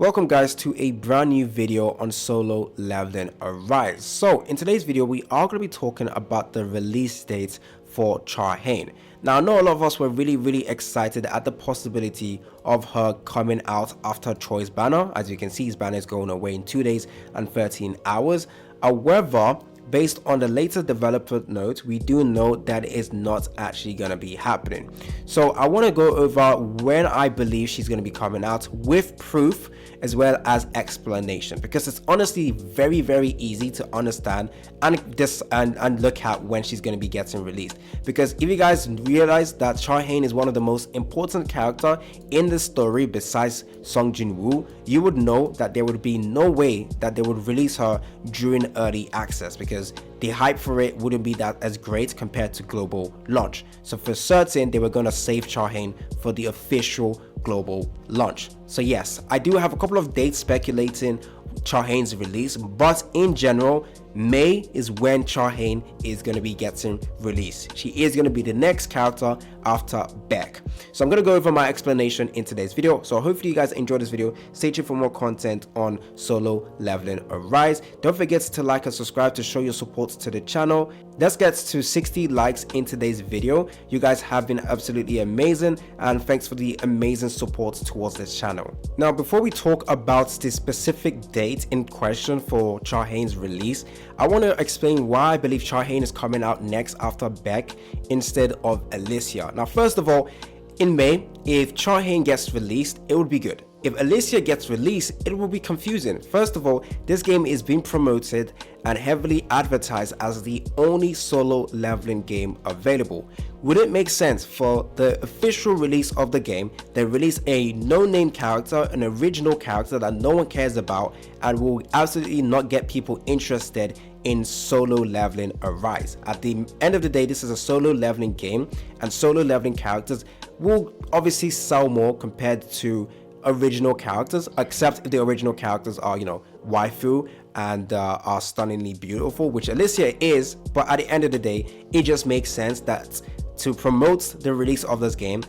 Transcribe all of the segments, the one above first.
welcome guys to a brand new video on Solo Leveling Arise. So in today's video we are going to be talking about the release dates for Chae Hae-In. Now I know a lot of us were really excited at the possibility of her coming out after Troy's banner. As you can see, his banner is going away in 2 days and 13 hours. However, based on the latest development note, we do know that it is not actually going to be happening. So I want to go over when I believe she's going to be coming out with proof as well as explanation, because it's honestly very easy to understand and look at when she's going to be getting released. Because if you guys realize that Chae Hae-In is one of the most important character in the story besides Song Jin-woo, you would know that there would be no way that they would release her during early access, because the hype for it wouldn't be that as great compared to global launch. So for certain they were going to save Chae Hae-In for the official global launch. So yes, I do have a couple of dates speculating Chae Hae-In's release, but in general May is when Chae Hae-In is going to be getting released. She is going to be the next character after Beck. So I'm going to go over my explanation in today's video. So hopefully you guys enjoyed this video. Stay tuned for more content on Solo Leveling Arise. Don't forget to like and subscribe to show your support to the channel. Let's get to 60 likes in today's video. You guys have been absolutely amazing, and thanks for the amazing support towards this channel. Now before we talk about the specific date in question for Chae Hae-In's release, I want to explain why I believe Chae Hae-In is coming out next after Beck instead of Alicia. Now first of all, in May, if Chae Hae-In gets released, it would be good. If Alicia gets released, it will be confusing. First of all, this game is being promoted and heavily advertised as the only solo leveling game available. Would it make sense for the official release of the game, they release a no-name character, an original character that no one cares about and will absolutely not get people interested in Solo Leveling Arise? At the end of the day, this is a solo leveling game, and solo leveling characters will obviously sell more compared to original characters, except if the original characters are, you know, waifu and are stunningly beautiful, which Alicia is. But at the end of the day, it just makes sense that to promote the release of this game,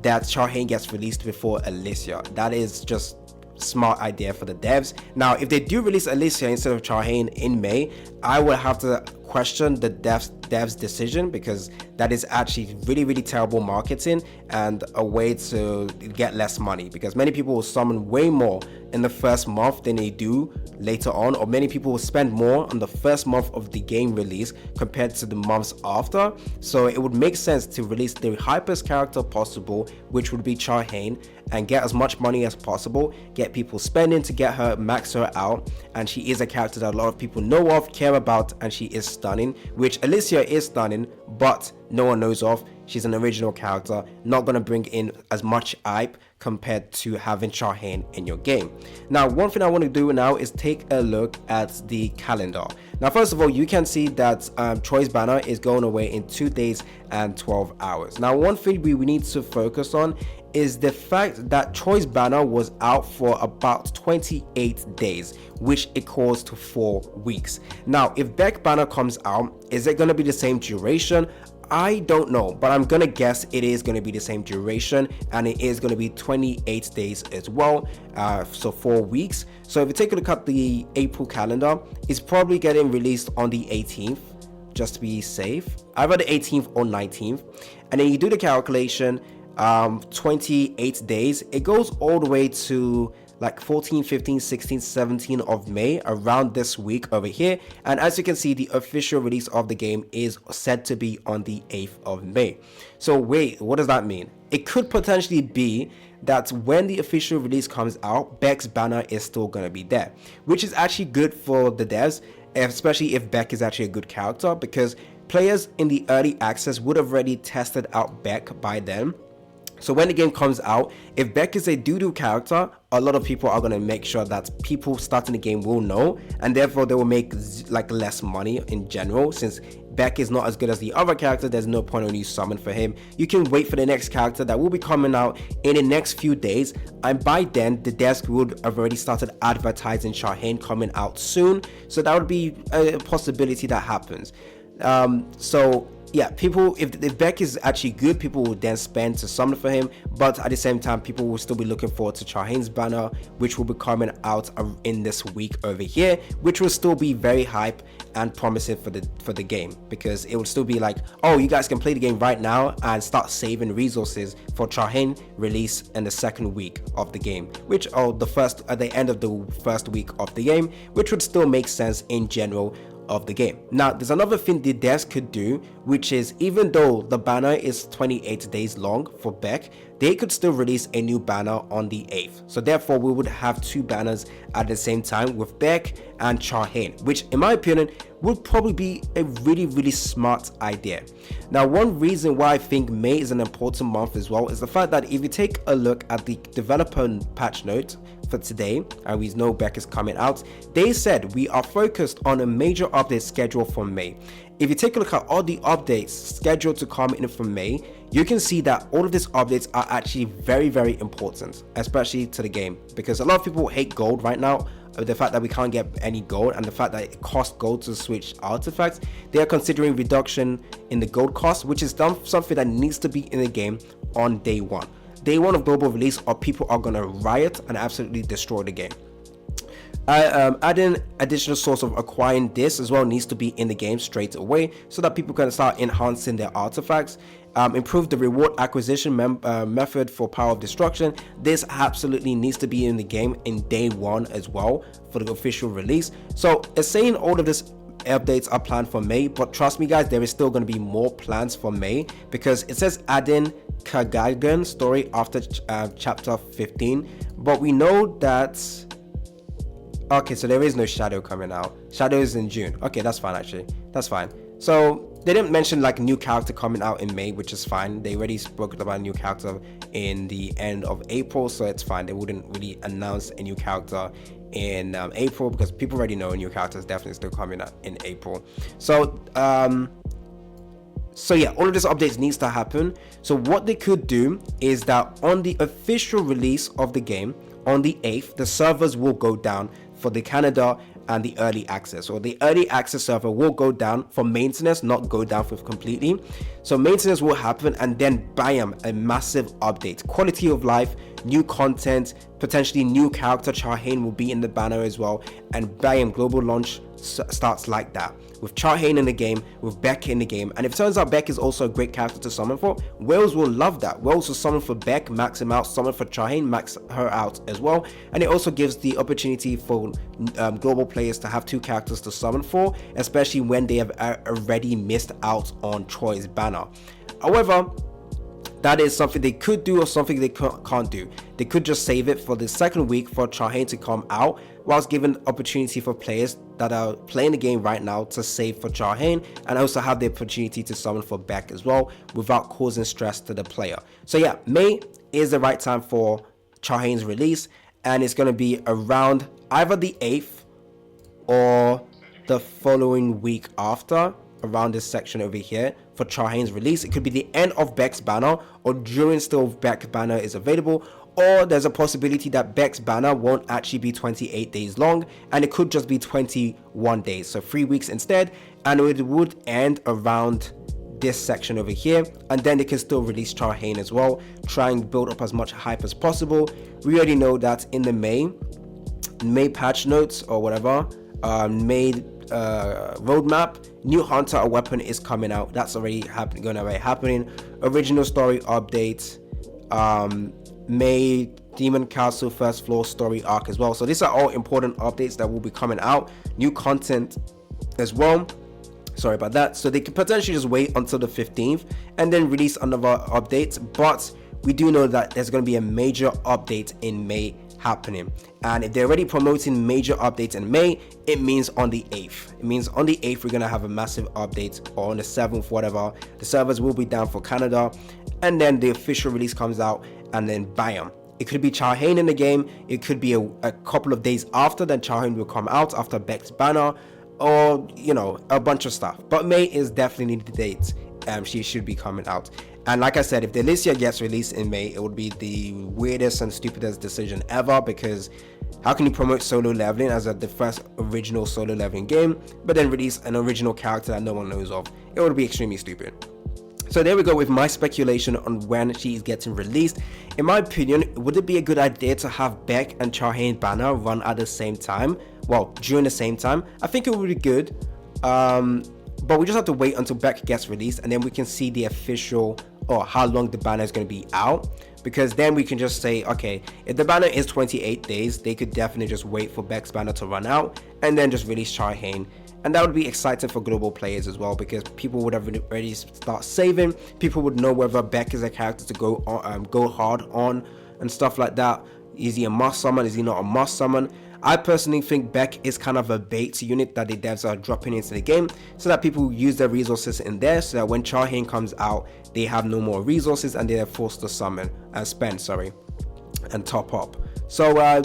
that Chae Hae-In gets released before Alicia. That is just smart idea for the devs. Now if they do release Alicia instead of Chae Hae-In in May, I will have to question the devs decision, because that is actually really terrible marketing and a way to get less money, because many people will summon way more in the first month than they do later on, or many people will spend more on the first month of the game release compared to the months after. So it would make sense to release the hypest character possible, which would be Chae Hae-In, and get as much money as possible, get people spending to get her, max her out. And she is a character that a lot of people know of, care about, and she is stunning, which Alicia is stunning, but no one knows of. She's an original character, not going to bring in as much hype compared to having Chae Hae-In in your game. Now one thing I want to do now is take a look at the calendar. Now first of all, you can see that Troy's banner is going away in 2 days and 12 hours. Now one thing we need to focus on is the fact that Troy's banner was out for about 28 days, which equals to 4 weeks. Now if Beck banner comes out, is it going to be the same duration? I don't know, but I'm gonna guess it is going to be the same duration, and it is going to be 28 days as well, so 4 weeks. So if you take a look at the April calendar, it's probably getting released on the 18th, just to be safe, either the 18th or 19th. And then you do the calculation, 28 days, it goes all the way to like 14, 15, 16, 17 of May, around this week over here. And as you can see, the official release of the game is said to be on the 8th of May. So wait, what does that mean? It could potentially be that when the official release comes out, Beck's banner is still going to be there, which is actually good for the devs, especially if Beck is actually a good character, because players in the early access would have already tested out Beck by then. So when the game comes out, if Beck is a doo-doo character, a lot of people are going to make sure that people starting the game will know, and therefore they will make like less money in general. Since Beck is not as good as the other character, there's no point on you summon for him. You can wait for the next character that will be coming out in the next few days, and by then the devs would have already started advertising Chae Hae-In coming out soon. So that would be a possibility that happens. So yeah, people, if Beck is actually good, people will then spend to summon for him, but at the same time people will still be looking forward to Chae Hae-In's banner, which will be coming out in this week over here, which will still be very hype and promising for the game, because it will still be like, oh, you guys can play the game right now and start saving resources for Chae Hae-In release in the second week of the game, which at the end of the first week of the game, which would still make sense in general of the game. Now, there's another thing the devs could do, which is, even though the banner is 28 days long for Beck, they could still release a new banner on the 8th. So therefore, we would have two banners at the same time with Beck and Chae Hae-In, which in my opinion would probably be a really smart idea. Now, one reason why I think May is an important month as well is the fact that if you take a look at the developer patch note for today, and we know Beck is coming out, they said we are focused on a major update schedule for May. If you take a look at all the updates scheduled to come in from May, you can see that all of these updates are actually very important, especially to the game, because a lot of people hate gold right now. The fact that we can't get any gold and the fact that it costs gold to switch artifacts, they are considering reduction in the gold cost, which is something that needs to be in the game on day one of global release, or people are gonna riot and absolutely destroy the game. Adding additional source of acquiring this as well needs to be in the game straight away, so that people can start enhancing their artifacts. Improve the reward acquisition method for Power of Destruction. This absolutely needs to be in the game in day one as well for the official release. So it's saying all of this updates are planned for May, but trust me guys, there is still going to be more plans for May, because it says adding Kagagan story after chapter 15, but we know that, okay, so there is no Shadow coming out. Shadow is in June. Okay, that's fine, actually, that's fine. So they didn't mention like a new character coming out in May, which is fine. They already spoke about a new character in the end of April, so it's fine. They wouldn't really announce a new character in April, because people already know a new character is definitely still coming out in April. So so yeah, all of these updates needs to happen. So what they could do is that on the official release of the game on the 8th, the servers will go down for the Canada and the early access, or the early access server will go down for maintenance, not go down for completely. So maintenance will happen, and then bam, a massive update, quality of life, new content, potentially new character. Chae Hae-In will be in the banner as well, and bam, global launch starts like that, with Chae Hae-In in the game, with Beck in the game. And if it turns out Beck is also a great character to summon for, Wales will love that. Wales will summon for Beck, max him out, summon for Chae Hae-In, max her out as well. And it also gives the opportunity for global players to have two characters to summon for, especially when they have already missed out on Troy's banner. However, that is something they could do, or something they can't do. They could just save it for the second week for Chae Hae-In to come out, whilst giving opportunity for players that are playing the game right now to save for Chae Hae-In, and also have the opportunity to summon for Beck as well, without causing stress to the player. So yeah, May is the right time for Chae Hae-In's release, and it's going to be around either the 8th or the following week after, around this section over here for Chae Hae-In's release. It could be the end of Beck's banner, or during still Beck's banner is available, or there's a possibility that Beck's banner won't actually be 28 days long, and it could just be 21 days, so 3 weeks instead, and it would end around this section over here, and then they can still release Chae Hae-In as well, try and build up as much hype as possible. We already know that in the May patch notes or whatever, May roadmap, new hunter or weapon is coming out. That's already happening. Original story update, May Demon Castle first floor story arc as well. So these are all important updates that will be coming out. New content as well. Sorry about that. So they could potentially just wait until the 15th and then release another update, but we do know that there's going to be a major update in May happening, and if they're already promoting major updates in May, it means on the 8th. It means on the 8th we're gonna have a massive update, or on the 7th, whatever. The servers will be down for Canada, and then the official release comes out, and then bam. It could be Chae Hae-In in the game. It could be a couple of days after, then Chae Hae-In will come out after Beck's banner, or you know, a bunch of stuff. But May is definitely the date. She should be coming out. And like I said, if the Alicia gets released in May, it would be the weirdest and stupidest decision ever, because how can you promote solo leveling as the first original solo leveling game, but then release an original character that no one knows of? it would be extremely stupid. So there we go with my speculation on when she is getting released. In my opinion, would it be a good idea to have Beck and Chae Hae-In banner run at the same time? Well, during the same time. I think it would be good. But we just have to wait until Beck gets released, and then we can see the official, or how long the banner is going to be out. Because then we can just say, okay, if the banner is 28 days, they could definitely just wait for Beck's banner to run out and then just release Chae Hae-In. And that would be exciting for global players as well, because people would have already start saving. People would know whether Beck is a character to go hard on and stuff like that. Is he a must summon? Is he not a must summon? I personally think Beck is kind of a bait unit that the devs are dropping into the game so that people use their resources in there, so that when Chae Hae-In comes out, they have no more resources and they're forced to summon and spend, and top up. So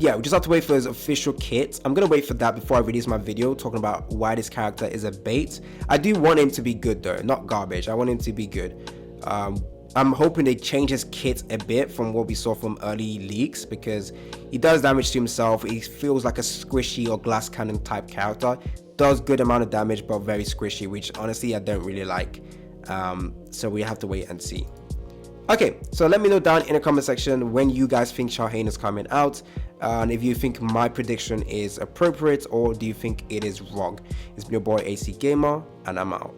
yeah, we just have to wait for his official kit. I'm gonna wait for that before I release my video talking about why this character is a bait. I do want him to be good though, not garbage. I want him to be good. I'm hoping they change his kit a bit from what we saw from early leaks, because he does damage to himself. He feels like a squishy or glass cannon type character. Does good amount of damage, but very squishy, which honestly I don't really like. So we have to wait and see. Okay, so let me know down in the comment section when you guys think Chae Hae-In is coming out, and if you think my prediction is appropriate or do you think it is wrong. It's been your boy AC Gamer, and I'm out.